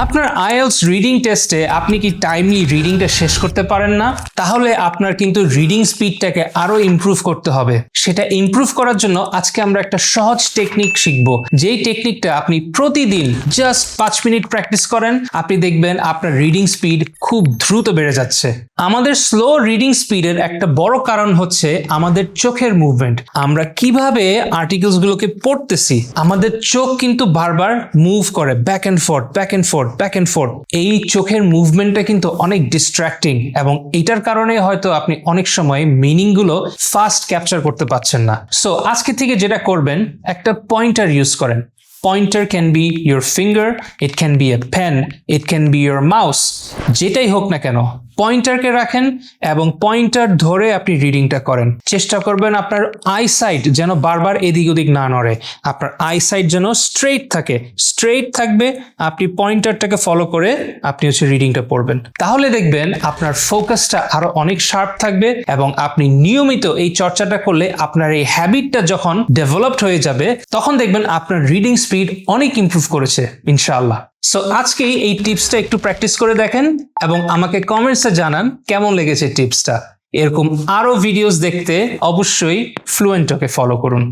আপনার IELTS reading টেস্টে আপনি কি টাইমলি রিডিংটা শেষ করতে পারেন না? তাহলে আপনার কিন্তু রিডিং স্পিডটাকে আরো ইমপ্রুভ করতে হবে। সেটা ইমপ্রুভ করার জন্য আজকে আমরা একটা সহজ টেকনিক শিখব। যেই টেকনিকটা আপনি প্রতিদিন জাস্ট 5 মিনিট প্র্যাকটিস করেন, আপনি দেখবেন আপনার রিডিং স্পিড খুব দ্রুত বেড়ে যাচ্ছে। আমাদের স্লো রিডিং স্পিডের একটা বড় কারণ হচ্ছে আমাদের চোখের মুভমেন্ট। আমরা কিভাবে আর্টিকেলস গুলোকে পড়তেছি, আমাদের চোখ কিন্তু বারবার মুভ করে back end fourth back end fourth back end fourth. এই চোখের মুভমেন্টটা কিন্তু অনেক ডিস্ট্রাক্টিং এবং এটার কারণে হয়তো আপনি অনেক সময় মিনিং গুলো ফাস্ট ক্যাপচার করতে পারছেন না। সো আজকে থেকে যেটা করবেন, একটা পয়েন্টার ইউজ করেন। Pointer can be your finger, it can be a pen, it can be your mouse, যেটাই হোক না কেন পয়েন্টারকে রাখেন এবং পয়েন্টার ধরে আপনি রিডিংটা করেন। চেষ্টা করবেন আপনার আইসাইট যেন বারবার এদিক ওদিক না নড়ে, আপনার আইসাইট যেন স্ট্রেইট থাকে। স্ট্রেইট থাকবে, আপনি পয়েন্টারটাকে ফলো করে আপনি রিডিংটা পড়বেন। তাহলে দেখবেন আপনার ফোকাসটা আরো অনেক শার্প থাকবে এবং আপনি নিয়মিত এই চর্চাটা করলে আপনার এই হ্যাবিটটা যখন ডেভেলপড হয়ে যাবে, তখন দেখবেন আপনার রিডিং স্পিড অনেক ইমপ্রুভ করেছে ইনশাআল্লাহ। সো আজকে এই টিপসটা একটু প্র্যাকটিস করে দেখেন এবং আমাকে কমেন্টসে জানান কেমন লেগেছে টিপসটা। এরকম আরো ভিডিওস দেখতে অবশ্যই ফ্লুয়েন্টকে ফলো করুন।